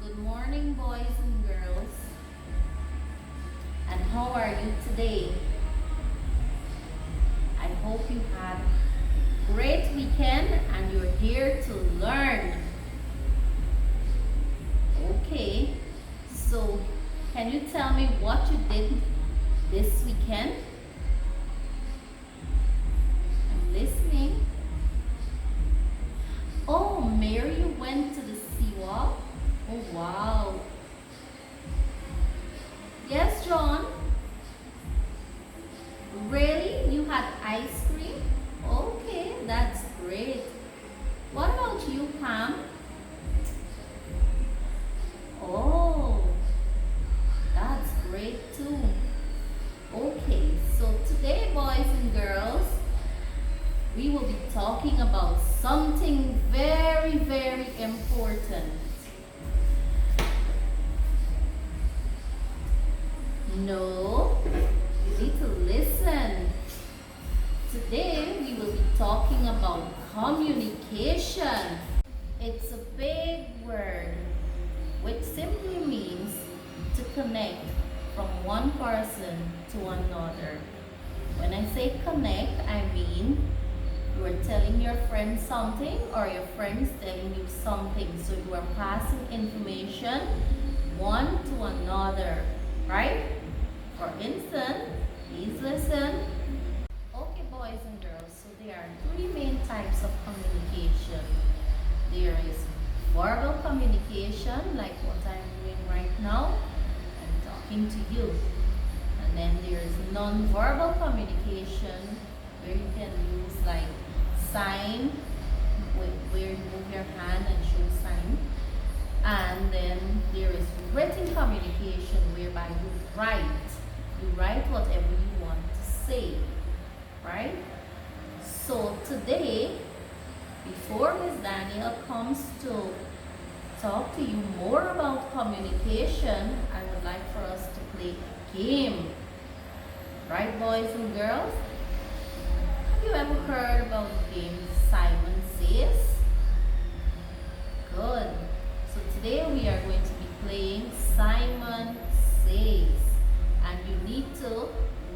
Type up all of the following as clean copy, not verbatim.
Good morning, boys and girls. And how are you today? I hope you had a great weekend and you're here to learn. Okay, so can you tell me what you did this weekend? I'm listening. Oh, Mary, you went to the seawall? Oh, wow. Yes, John. Really? You had ice cream? Okay, that's great. What about you, Pam? Oh, that's great too. Okay, so today, boys and girls, we will be talking about something very, very important. No, you need to listen. Today we will be talking about communication. It's a big word which simply means to connect from one person to another. When I say connect, I mean you are telling your friend something or your friend is telling you something. So you are passing information one to another, right? For instance, please listen. Okay, boys and girls, so there are three main types of communication. There is verbal communication, like what I'm doing right now. I'm talking to you. And then there is non-verbal communication, where you can use like sign, where you move your hand and show sign. And then there is written communication, whereby you write. You write whatever you want to say, right? So today, before Ms. Daniel comes to talk to you more about communication, I would like for us to play a game. Right, boys and girls? Have you ever heard about the game Simon Says? Good. So today we are going to be playing Simon Says. And you need to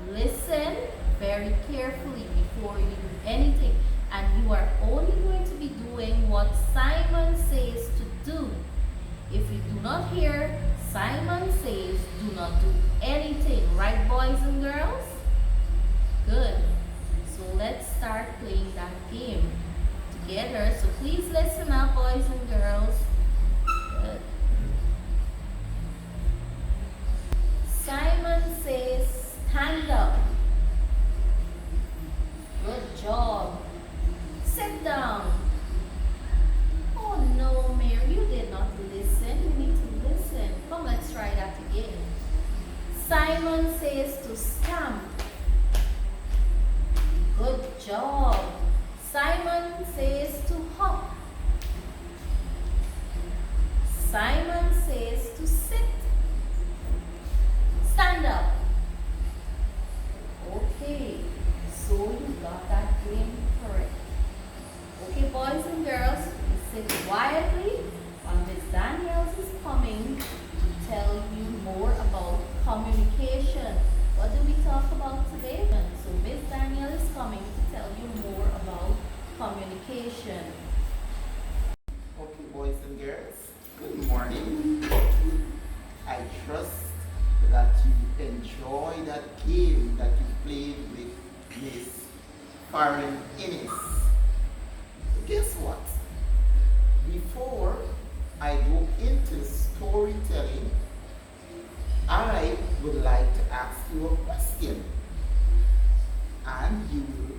listen very carefully before you do anything. And you are only going to be doing what Simon says to do. If you do not hear Simon says, do not do anything. Right, boys and girls? Good. So let's start playing that game together. So please listen up, boys and girls. Good. Simon says, stand up. Good job. Sit down. Oh no, Mary, you did not listen. You need to listen. Come, let's try that again. Simon says to stamp. Good job. Simon says to hop. Simon says to sit. Stand up. Okay, so you got that game correct. Okay, boys and girls, sit quietly while Miss Daniels is coming to tell you more about communication. What do we talk about today? So Miss Daniel is coming to tell you more about communication. Okay, boys and girls, good morning. I trust that you enjoy that game that you played with Miss Farron Innes. So guess what? Before I go into storytelling, I would like to ask you a question. And you will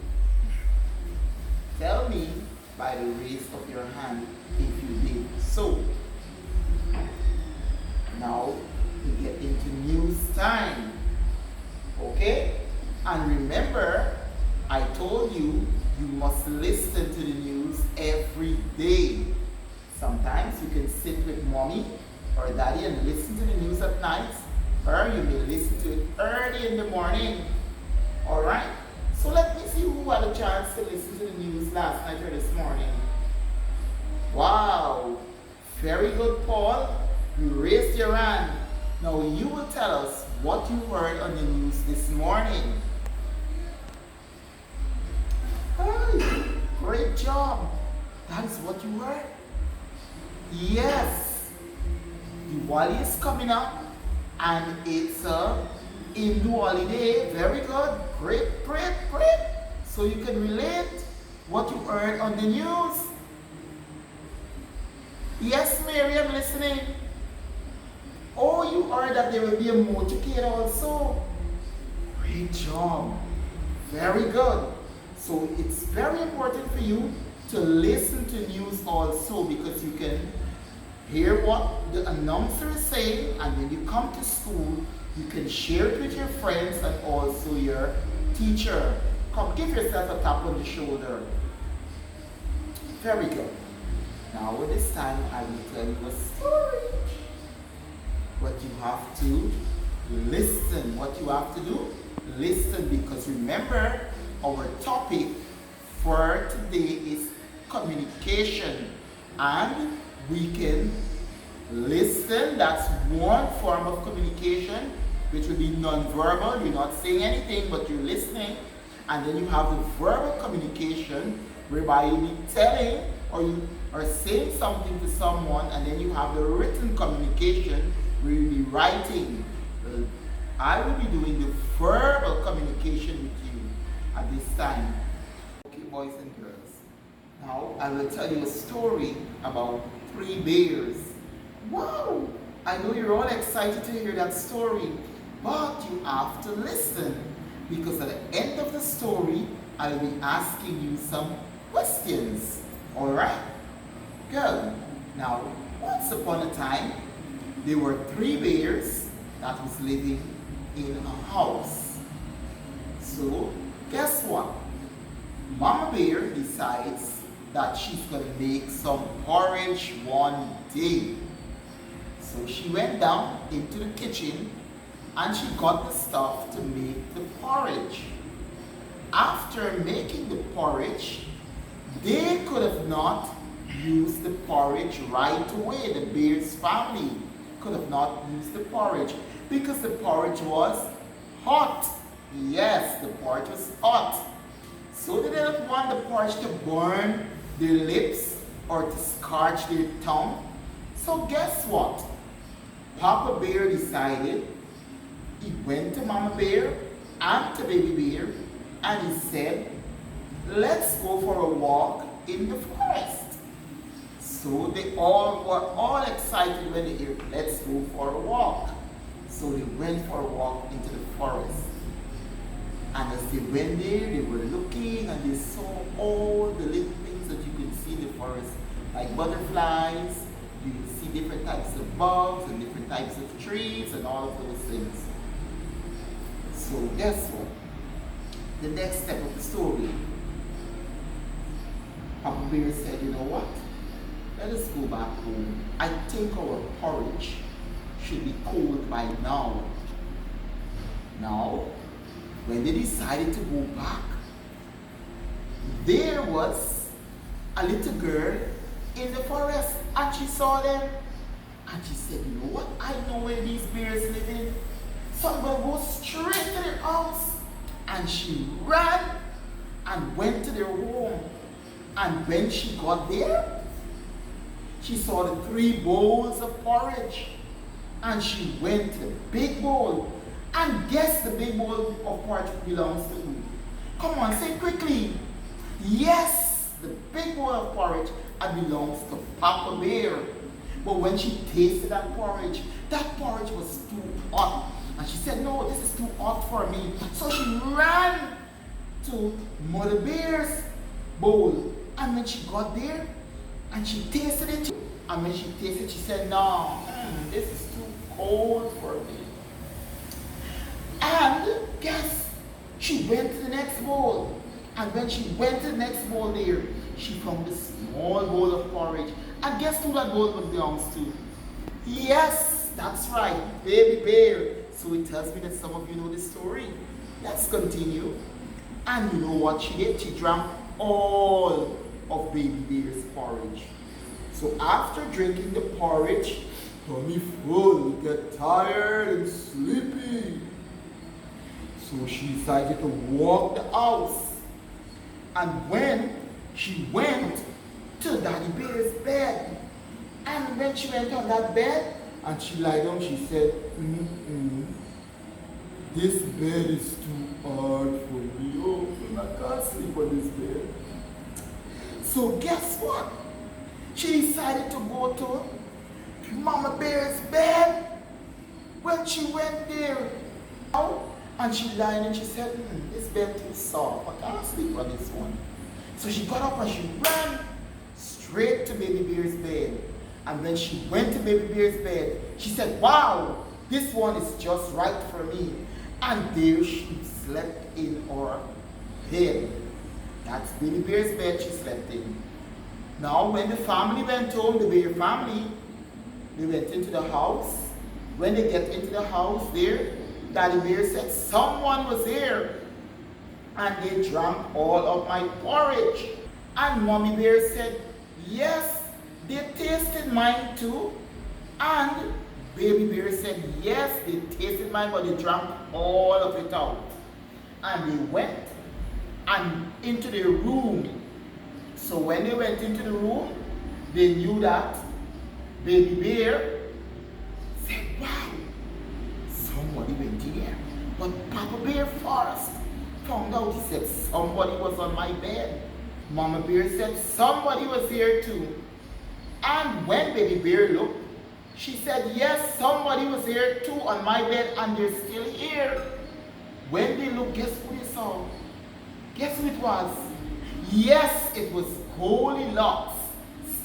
tell me by the raise of your hand if you did so. Now we get into news time. Okay? And remember, I told you you must listen to the news every day. Sometimes you can sit with mommy or daddy and listen to the news at night, or you may listen to it early in the morning. Alright? So let me see who had a chance to listen to the news last night or this morning. Wow! Very good, Paul. You raised your hand. Now you will tell us what you heard on the news this morning. Hey, great job. That is what you heard? Yes. Diwali is coming up and it's a Hindu holiday. Very good. Great, great, great. So you can relate what you heard on the news. Yes, Mary, I'm listening. Oh, you heard that there will be a motorcade also. Great job. Very good. So it's very important for you to listen to news also, because you can hear what the announcer is saying, and when you come to school, you can share it with your friends and also your teacher. Come, give yourself a tap on the shoulder. Very good. Now at this time, I will tell you a story. But you have to listen. What you have to do, listen, because remember, our topic for today is communication. And we can listen, that's one form of communication, which will be non-verbal. You're not saying anything, but you're listening. And then you have the verbal communication, whereby you'll be telling or you are saying something to someone, and then you have the written communication, where you'll be writing. I will be doing the verbal communication with you at this time. Okay, boys and girls. Now I will tell you a story about 3 bears. Wow! I know you're all excited to hear that story, but you have to listen, because at the end of the story, I'll be asking you some questions. Alright? Good. Now, once upon a time, there were 3 bears that was living in a house. So, guess what? Mama Bear decides that she's going to make some porridge one day. So she went down into the kitchen and she got the stuff to make the porridge. After making the porridge, they could have not used the porridge right away. The bear's family could have not used the porridge because the porridge was hot. Yes, the porridge was hot. So they didn't want the porridge to burn their lips or to scorch their tongue. So guess what? Papa Bear decided, he went to Mama Bear and to Baby Bear and he said, let's go for a walk in the forest. So they all were all excited when they heard, let's go for a walk. So they went for a walk into the forest. And as they went there, they were looking and they saw all the little things that you can see in the forest, like butterflies. You can see different types of bugs and different types of trees and all of those things. So guess what? The next step of the story, Papa Bear said, you know what? Let us go back home. I think our porridge should be cold by now. Now, when they decided to go back, there was a little girl in the forest and she saw them and she said, you know what? I know where these bears live in. So I'm going to go straight to their house. And she ran and went to their home. And when she got there, she saw the 3 bowls of porridge. And she went to the big bowl. And guess the big bowl of porridge belongs to who? Come on, say it quickly. Yes, the big bowl of porridge belongs to Papa Bear. But when she tasted that porridge was too hot. And she said, no, this is too hot for me. So she ran to Mother Bear's bowl. And when she got there, and she tasted it, and when she tasted it, she said, no, this is too cold for me. And guess, she went to the next bowl. And when she went to the next bowl there, she found a small bowl of porridge. And guess who that bowl belongs to? Yes, that's right, Baby Bear. So it tells me that some of you know this story. Let's continue. And you know what she did? She drank all of Baby Bear's porridge. So after drinking the porridge, tummy full, get tired and sleepy. So she decided to walk the house. And when she went to Daddy Bear's bed, and when she went on that bed and she lied down, she said, this bed is too hard for me. Oh, I can't sleep on this bed. So guess what? She decided to go to Mama Bear's bed. When she went there, and she lied and she said, this bed too soft. I can't sleep on this one. So she got up and she ran straight to Baby Bear's bed. And when she went to Baby Bear's bed, she said, wow, this one is just right for me. And there she slept in her bed. That's Baby Bear's bed she slept in. Now when the family went home, the Bear family, they went into the house. When they get into the house there, Daddy Bear said, someone was here. And they drank all of my porridge. And Mommy Bear said, yes, they tasted mine too. And Baby Bear said, yes, they tasted mine, but they drank all of it out. And they went and into their room. So when they went into the room, they knew that Baby Bear said, wow, somebody went in here. But Papa Bear first found out. He said, somebody was on my bed. Mama Bear said, somebody was here too. And when Baby Bear looked, she said, yes, somebody was here too on my bed and they're still here. When they looked, guess who they saw? Guess who it was? Yes, it was Goldilocks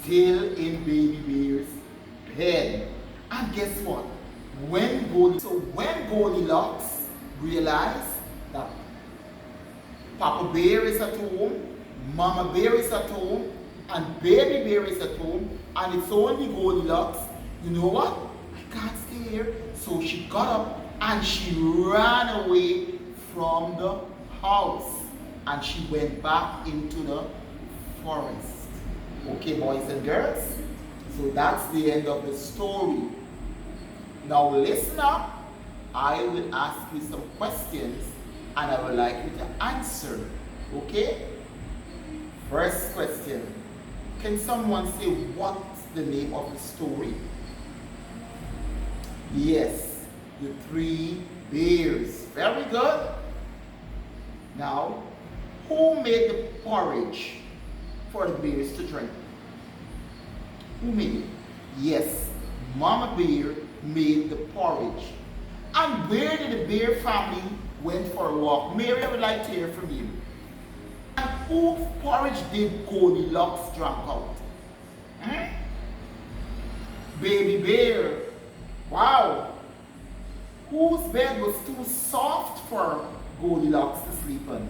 still in Baby Bear's bed. And guess what? When Goldilocks realized that Papa Bear is at home, Mama Bear is at home, and Baby Bear is at home, and it's only Goldilocks, you know what? I can't stay here. So she got up and she ran away from the house. And she went back into the forest. Okay, boys and girls? So that's the end of the story. Now listen up. I will ask you some questions and I would like you to answer. Okay? First question. Can someone say what's the name of the story? Yes, the Three Bears. Very good. Now, who made the porridge for the bears to drink? Who made it? Yes, Mama Bear made the porridge. And where did the Bear family went for a walk? Mary, I would like to hear from you. And whose porridge did Goldilocks drink out? Baby Bear. Wow. Whose bed was too soft for Goldilocks to sleep on?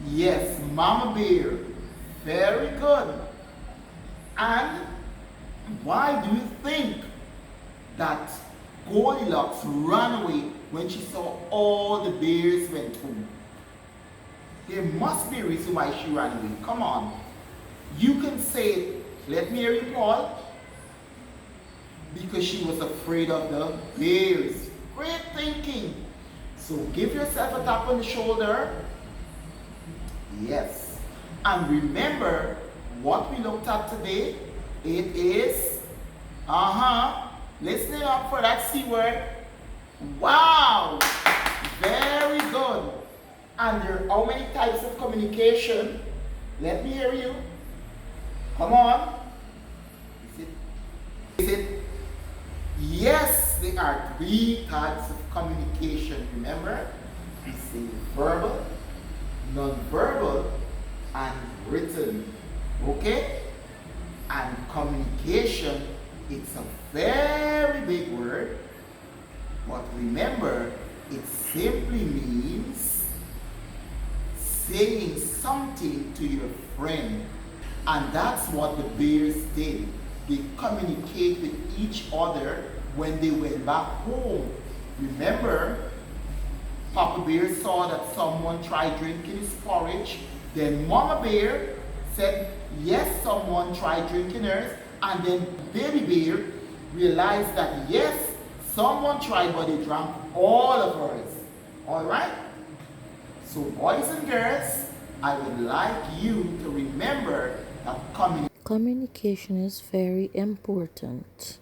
Yes, Mama Bear. Very good. And why do you think that Goldilocks ran away when she saw all the bears went home? There must be a reason why she ran away. Come on. You can say it. Let me hear you, Paul. Because she was afraid of the bears. Great thinking. So give yourself a tap on the shoulder. Yes. And remember what we looked at today. It is, listening up for that C word. Wow. Very good. And there are how many types of communication? Let me hear you. Come on. Is it? Yes, there are 3 types of communication. Remember? We say verbal, non-verbal, and written. Okay? And communication, it's a very big word. But remember, it simply means saying something to your friend. And that's what the bears did. They communicate with each other when they went back home. Remember, Papa Bear saw that someone tried drinking his porridge. Then Mama Bear said, yes, someone tried drinking hers. And then Baby Bear realize that yes, someone tried but they drank all of ours. Alright? So boys and girls, I would like you to remember that communication Communication is very important.